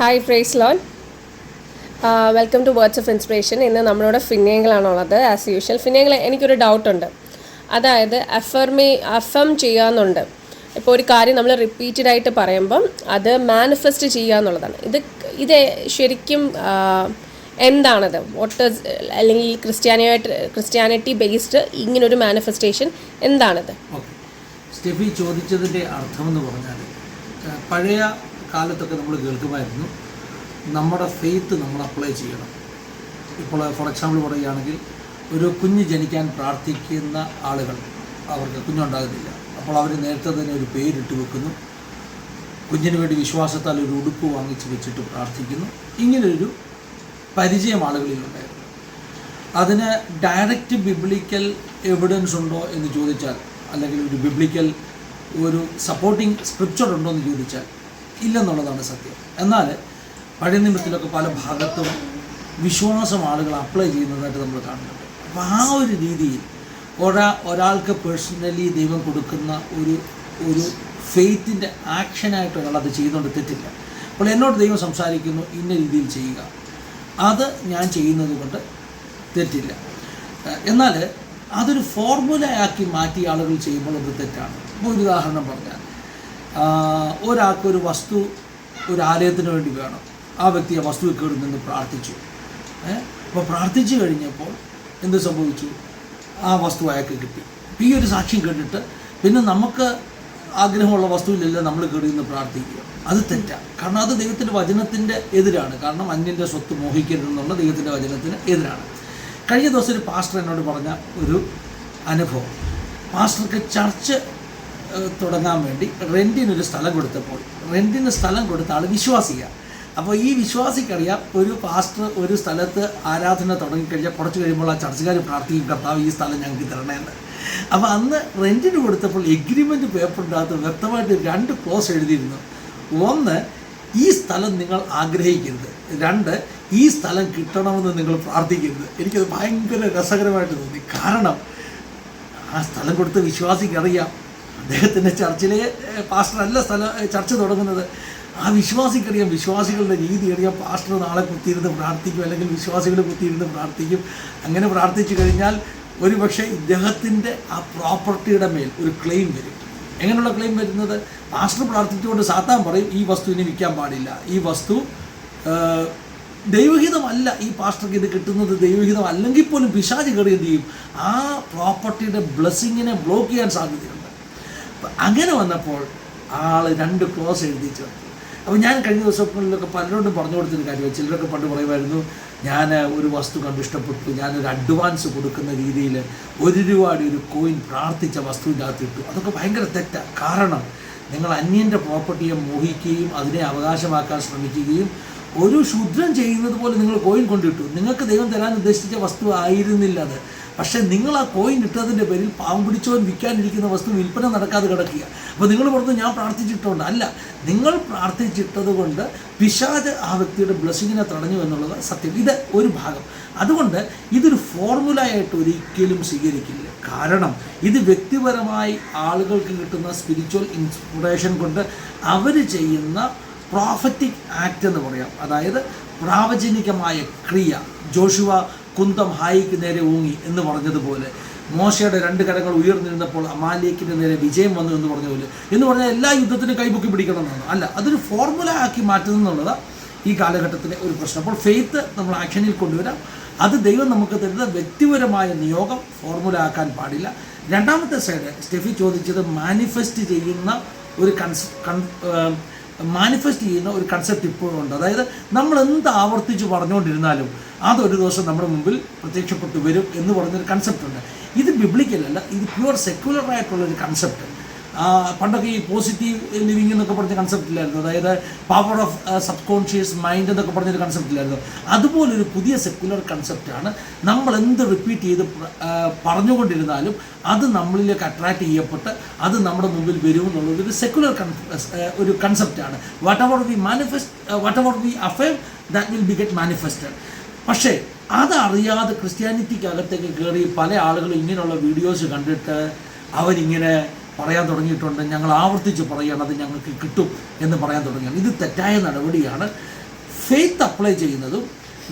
Hi praise Lord. Welcome to words of inspiration. ഇന്ന് നമ്മളോട് ഫിന്നേങ്കിളാണുള്ളത്. As usual ഫിന്നേങ്കിൾ എനിക്കൊരു ഡൗട്ടുണ്ട്. അതായത് അഫം ചെയ്യാമെന്നുണ്ട്. ഇപ്പോൾ ഒരു കാര്യം നമ്മൾ റിപ്പീറ്റഡ് ആയിട്ട് പറയുമ്പം അത് മാനിഫെസ്റ്റ് ചെയ്യുക എന്നുള്ളതാണ്. ഇത് ശരിക്കും എന്താണത്? അല്ലെങ്കിൽ ക്രിസ്ത്യാനിറ്റി ബേസ്ഡ് ഇങ്ങനൊരു മാനിഫെസ്റ്റേഷൻ എന്താണത്? സ്റ്റെഫി ചോദിച്ചതിൻ്റെ അർത്ഥമെന്ന് പറഞ്ഞാൽ, പഴയ കാലത്തൊക്കെ നമ്മൾ കേൾക്കുമായിരുന്നു നമ്മുടെ ഫെയ്ത്ത് നമ്മൾ അപ്ലൈ ചെയ്യണം. ഇപ്പോൾ ഫോർ എക്സാമ്പിൾ പറയുകയാണെങ്കിൽ, ഒരു കുഞ്ഞ് ജനിക്കാൻ പ്രാർത്ഥിക്കുന്ന ആളുകൾ, അവർക്ക് കുഞ്ഞുണ്ടാകുന്നില്ല, അപ്പോൾ അവർ നേരത്തെ തന്നെ ഒരു പേരിട്ട് വെക്കുന്നു, കുഞ്ഞിന് വേണ്ടി വിശ്വാസത്താൽ ഒരു ഉടുപ്പ് വാങ്ങിച്ച് വെച്ചിട്ട് പ്രാർത്ഥിക്കുന്നു. ഇങ്ങനൊരു പരിചയം ആളുകളിലുണ്ടായിരുന്നു. അതിന് ഡയറക്റ്റ് ബിബ്ലിക്കൽ എവിഡൻസ് ഉണ്ടോ എന്ന് ചോദിച്ചാൽ, അല്ലെങ്കിൽ ഒരു ബിബ്ലിക്കൽ ഒരു സപ്പോർട്ടിങ് സ്ക്രിപ്ചർ ഉണ്ടോ എന്ന് ചോദിച്ചാൽ ഇല്ലെന്നുള്ളതാണ് സത്യം. എന്നാൽ പഴയ നിയമത്തിലൊക്കെ പല ഭാഗത്തും വിശ്വാസം ആളുകൾ അപ്ലൈ ചെയ്യുന്നതായിട്ട് നമ്മൾ കാണുന്നുണ്ട്. അപ്പോൾ ആ ഒരു രീതിയിൽ ഒരാൾക്ക് പേഴ്സണലി ദൈവം കൊടുക്കുന്ന ഒരു ഫെയ്ത്തിൻ്റെ ആക്ഷനായിട്ട് ഒരാൾ അത് ചെയ്യുന്നതുകൊണ്ട് തെറ്റില്ല. അപ്പോൾ എന്നോട് ദൈവം സംസാരിക്കുന്നു, ഇന്ന രീതിയിൽ ചെയ്യുക, അത് ഞാൻ ചെയ്യുന്നത് കൊണ്ട് തെറ്റില്ല. എന്നാൽ അതൊരു ഫോർമുലയാക്കി മാറ്റി ആളുകൾ ചെയ്യുമ്പോൾ അത് തെറ്റാണ്. ഇപ്പോൾ ഒരു ഉദാഹരണം പറഞ്ഞാൽ, ഒരാൾക്കൊരു വസ്തു ഒരു ആലയത്തിന് വേണ്ടി വേണം. ആ വ്യക്തി ആ വസ്തു കയറി നിന്ന് പ്രാർത്ഥിച്ചു. അപ്പോൾ പ്രാർത്ഥിച്ചു കഴിഞ്ഞപ്പോൾ എന്ത് സംഭവിച്ചു? ആ വസ്തു അയാൾക്ക് കിട്ടി. അപ്പോൾ ഈ ഒരു സാക്ഷ്യം കേട്ടിട്ട് പിന്നെ നമുക്ക് ആഗ്രഹമുള്ള വസ്തുവിലെല്ലാം നമ്മൾ കയറി നിന്ന് പ്രാർത്ഥിക്കുക, അത് തെറ്റാണ്. കാരണം അത് ദൈവത്തിൻ്റെ വചനത്തിൻ്റെ എതിരാണ്. കാരണം അന്യൻ്റെ സ്വത്ത് മോഹിക്കരുതെന്നുള്ള ദൈവത്തിൻ്റെ വചനത്തിന് എതിരാണ്. കഴിഞ്ഞ ദിവസം ഒരു പാസ്റ്റർ എന്നോട് പറഞ്ഞ ഒരു അനുഭവം, പാസ്റ്റർക്ക് ചർച്ച് തുടങ്ങാൻ വേണ്ടി റെൻറ്റിനൊരു സ്ഥലം കൊടുത്തപ്പോൾ, റെൻറ്റിന് സ്ഥലം കൊടുത്ത ആൾ വിശ്വാസിയാണ്. അപ്പോൾ ഈ വിശ്വാസിക്കറിയാം, ഒരു പാസ്റ്റർ ഒരു സ്ഥലത്ത് ആരാധന തുടങ്ങിക്കഴിഞ്ഞാൽ കുറച്ച് കഴിയുമ്പോൾ ആ ചർച്ചുകാർ പ്രാർത്ഥിക്കും, കർത്താവ് ഈ സ്ഥലം ഞങ്ങൾക്ക് തരണേന്ന്. അപ്പോൾ അന്ന് റെൻറ്റിന് കൊടുത്തപ്പോൾ എഗ്രിമെൻറ്റ് പേപ്പറിൻ്റെ അകത്ത് വ്യക്തമായിട്ട് 2 ക്ലോസ് എഴുതിയിരുന്നു. 1, ഈ സ്ഥലം നിങ്ങൾ ആഗ്രഹിക്കരുത്. 2, ഈ സ്ഥലം കിട്ടണമെന്ന് നിങ്ങൾ പ്രാർത്ഥിക്കരുത്. എനിക്കത് ഭയങ്കര രസകരമായിട്ട് തോന്നി. കാരണം ആ സ്ഥലം കൊടുത്ത വിശ്വാസിക്കറിയാം, അദ്ദേഹത്തിൻ്റെ ചർച്ചിലെ പാസ്റ്ററല്ല ചർച്ച തുടങ്ങുന്നത്. ആ വിശ്വാസിക്കറിയാം, വിശ്വാസികളുടെ രീതി അറിയാം. പാസ്റ്റർ നാളെ കുത്തിയിരുന്ന് പ്രാർത്ഥിക്കും, അല്ലെങ്കിൽ വിശ്വാസികൾ കുത്തിയിരുന്ന് പ്രാർത്ഥിക്കും. അങ്ങനെ പ്രാർത്ഥിച്ചു കഴിഞ്ഞാൽ ഒരു പക്ഷേ ഇദ്ദേഹത്തിൻ്റെ ആ പ്രോപ്പർട്ടിയുടെ മേൽ ഒരു ക്ലെയിം വരും. എങ്ങനെയുള്ള ക്ലെയിം വരുന്നത്? പാസ്റ്റർ പ്രാർത്ഥിച്ചുകൊണ്ട് സാത്താൻ പറയും, ഈ വസ്തു ഇനി വിൽക്കാൻ പാടില്ല, ഈ വസ്തു ദൈവഹിതമല്ല, ഈ പാസ്റ്റർക്ക് ഇത് കിട്ടുന്നത് ദൈവഹിതം അല്ലെങ്കിൽ പോലും പിശാച് കയറി എന്ത് ചെയ്യും? ആ പ്രോപ്പർട്ടിയുടെ ബ്ലെസ്സിങ്ങിനെ ബ്ലോക്ക് ചെയ്യാൻ സാധ്യതയുണ്ട്. അങ്ങനെ വന്നപ്പോൾ ആൾ 2 ക്ലോസ് എഴുതി ചേർത്തു. അപ്പോൾ ഞാൻ കഴിഞ്ഞ ദിവസങ്ങളിലൊക്കെ പലരോടും പറഞ്ഞു കൊടുത്തൊരു കാര്യം, ചിലരൊക്കെ പണ്ട് പറയുമായിരുന്നു, ഞാൻ ഒരു വസ്തു കണ്ട് ഇഷ്ടപ്പെട്ടു, ഞാനൊരു അഡ്വാൻസ് കൊടുക്കുന്ന രീതിയിൽ ₹1 ഒരു കോയിൻ പ്രാർത്ഥിച്ച വസ്തുവിൻ്റെ അകത്തിട്ടു. അതൊക്കെ ഭയങ്കര തെറ്റാണ്. കാരണം നിങ്ങൾ അന്യൻ്റെ പ്രോപ്പർട്ടിയെ മോഹിക്കുകയും അതിനെ അവകാശമാക്കാൻ ശ്രമിക്കുകയും ഒരു ശുദ്രം ചെയ്യുന്നത് പോലെ നിങ്ങൾ കോയിൻ കൊണ്ടിട്ടു. നിങ്ങൾക്ക് ദൈവം തരാൻ ഉദ്ദേശിച്ച വസ്തു ആയിരുന്നില്ല അത്. പക്ഷേ നിങ്ങൾ ആ കോയിൻ ഇട്ടതിൻ്റെ പേരിൽ പാവം പിടിച്ചവൻ വിൽക്കാനിരിക്കുന്ന വസ്തു വിൽപ്പന നടക്കാതെ കിടക്കുക. അപ്പോൾ നിങ്ങൾ പറഞ്ഞു ഞാൻ പ്രാർത്ഥിച്ചിട്ടുണ്ട്. അല്ല, നിങ്ങൾ പ്രാർത്ഥിച്ചിട്ടത് കൊണ്ട് പിശാച് ആ വ്യക്തിയുടെ ബ്ലെസ്സിങ്ങിനെ തടഞ്ഞു എന്നുള്ളത് സത്യം. ഇത് ഒരു ഭാഗം. അതുകൊണ്ട് ഇതൊരു ഫോർമുലയായിട്ട് ഒരിക്കലും സ്വീകരിക്കില്ല. കാരണം ഇത് വ്യക്തിപരമായി ആളുകൾക്ക് കിട്ടുന്ന സ്പിരിച്വൽ ഇൻസ്പിറേഷൻ കൊണ്ട് അവർ ചെയ്യുന്ന പ്രോഫറ്റിക് ആക്ട് എന്ന് പറയാം. അതായത് പ്രാവചനികമായ ക്രിയ. ജോഷുവ കുന്തം ഹായിക്ക് നേരെ ഊങ്ങി എന്ന് പറഞ്ഞതുപോലെ, മോശയുടെ 2 കരങ്ങൾ ഉയർന്നിരുന്നപ്പോൾ അമാലേക്കിൻ്റെ നേരെ വിജയം വന്നു എന്ന് പറഞ്ഞതുപോലെ, എന്ന് പറഞ്ഞാൽ എല്ലാ യുദ്ധത്തിനും കൈപൊക്കി പിടിക്കണമെന്നാണ്. അല്ല, അതൊരു ഫോർമുല ആക്കി മാറ്റുന്നതെന്നുള്ളത് ഈ കാലഘട്ടത്തിലെ ഒരു പ്രശ്നം. അപ്പോൾ ഫെയ്ത്ത് നമ്മൾ ആക്ഷനിൽ കൊണ്ടുവരാം. അത് ദൈവം നമുക്ക് തരുന്ന വ്യക്തിപരമായ നിയോഗം ഫോർമുല ആക്കാൻ പാടില്ല. രണ്ടാമത്തെ സൈഡ് സ്റ്റെഫി ചോദിച്ചത് മാനിഫെസ്റ്റ് ചെയ്യുന്ന ഒരു കൺസെപ്റ്റ് ഇപ്പോഴും ഉണ്ട്. അതായത് നമ്മൾ എന്ത് ആവർത്തിച്ച് പറഞ്ഞുകൊണ്ടിരുന്നാലും അതൊരു ദിവസം നമ്മുടെ മുമ്പിൽ പ്രത്യക്ഷപ്പെട്ടു വരും എന്ന് പറഞ്ഞൊരു കൺസെപ്റ്റ് ഉണ്ട്. ഇത് ബിബ്ലിക്കലല്ല, ഇത് പ്യുവർ സെക്യുലറായിട്ടുള്ളൊരു കൺസെപ്റ്റ്. പണ്ടൊക്കെ ഈ പോസിറ്റീവ് ലിവിങ് എന്നൊക്കെ പറഞ്ഞ കൺസെപ്റ്റിലായിരുന്നു. അതായത് power of sub conscious mind എന്നൊക്കെ പറഞ്ഞൊരു കൺസെപ്റ്റിലായിരുന്നു. അതുപോലൊരു പുതിയ സെക്യുലർ കൺസെപ്റ്റാണ്. നമ്മൾ എന്ത് റിപ്പീറ്റ് ചെയ്ത് പറഞ്ഞുകൊണ്ടിരുന്നാലും അത് നമ്മളിലേക്ക് അട്രാക്റ്റ് ചെയ്യപ്പെട്ട് അത് നമ്മുടെ മുമ്പിൽ വരുമെന്നുള്ളതൊരു സെക്യുലർ ഒരു കൺസെപ്റ്റാണ്. Whatever we affirm that will be get manifested. പക്ഷേ അതറിയാതെ ക്രിസ്ത്യാനിറ്റിക്കകത്തേക്ക് കയറി പല ആളുകളും ഇങ്ങനെയുള്ള വീഡിയോസ് കണ്ടിട്ട് അവരിങ്ങനെ പറയാൻ തുടങ്ങിയിട്ടുണ്ട്. ഞങ്ങൾ ആവർത്തിച്ച് പറയുകയാണ്, അത് ഞങ്ങൾക്ക് കിട്ടും എന്ന് പറയാൻ തുടങ്ങിയാണ്. ഇത് തെറ്റായ നടപടിയാണ്. ഫെയ്ത്ത് അപ്ലൈ ചെയ്യുന്നതും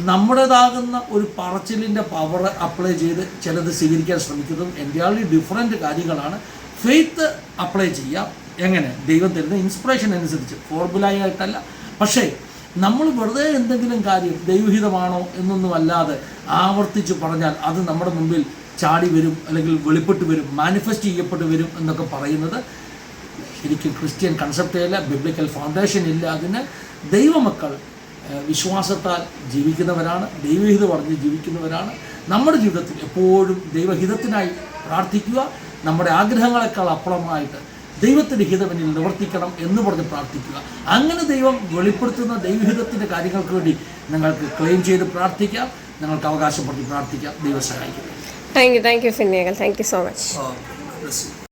നമ്മുടേതാകുന്ന ഒരു പറച്ചിലിൻ്റെ പവർ അപ്ലൈ ചെയ്ത് ചിലത് സ്വീകരിക്കാൻ ശ്രമിക്കുന്നതും എൻ്റയർലി ഡിഫറെൻറ്റ് കാര്യങ്ങളാണ്. ഫെയ്ത്ത് അപ്ലൈ ചെയ്യാം എങ്ങനെ? ദൈവം തരുന്ന ഇൻസ്പിറേഷൻ അനുസരിച്ച്, ഫോർമുലയായിട്ടല്ല. പക്ഷേ നമ്മൾ വെറുതെ എന്തെങ്കിലും കാര്യം ദൈവഹിതമാണോ എന്നൊന്നും അല്ലാതെ ആവർത്തിച്ച് പറഞ്ഞാൽ അത് നമ്മുടെ മുമ്പിൽ ചാടി വരും, അല്ലെങ്കിൽ വെളിപ്പെട്ട് വരും, മാനിഫെസ്റ്റ് ചെയ്യപ്പെട്ട് വരും എന്നൊക്കെ പറയുന്നത് ശരിക്കും ക്രിസ്ത്യൻ കൺസെപ്റ്റേല, ബിബ്ലിക്കൽ ഫൗണ്ടേഷൻ ഇല്ല. അതിന് ദൈവമക്കൾ വിശ്വാസത്താൽ ജീവിക്കുന്നവരാണ്, ദൈവഹിതം പറഞ്ഞ് ജീവിക്കുന്നവരാണ്. നമ്മുടെ ജീവിതത്തിൽ എപ്പോഴും ദൈവഹിതത്തിനായി പ്രാർത്ഥിക്കുക. നമ്മുടെ ആഗ്രഹങ്ങളെക്കാൾ അപ്പുറമായിട്ട് ദൈവത്തിൻ്റെ ഹിതം എന്നിൽ നിവർത്തിക്കണം എന്ന് പറഞ്ഞ് പ്രാർത്ഥിക്കുക. അങ്ങനെ ദൈവം വെളിപ്പെടുത്തുന്ന ദൈവഹിതത്തിൻ്റെ കാര്യങ്ങൾക്ക് വേണ്ടി നിങ്ങൾക്ക് ക്ലെയിം ചെയ്ത് പ്രാർത്ഥിക്കാം, നിങ്ങൾക്ക് അവകാശപ്പെടുത്തി പ്രാർത്ഥിക്കാം. ദൈവം സഹായിക്കും. Thank you Finnegal, thank you so much.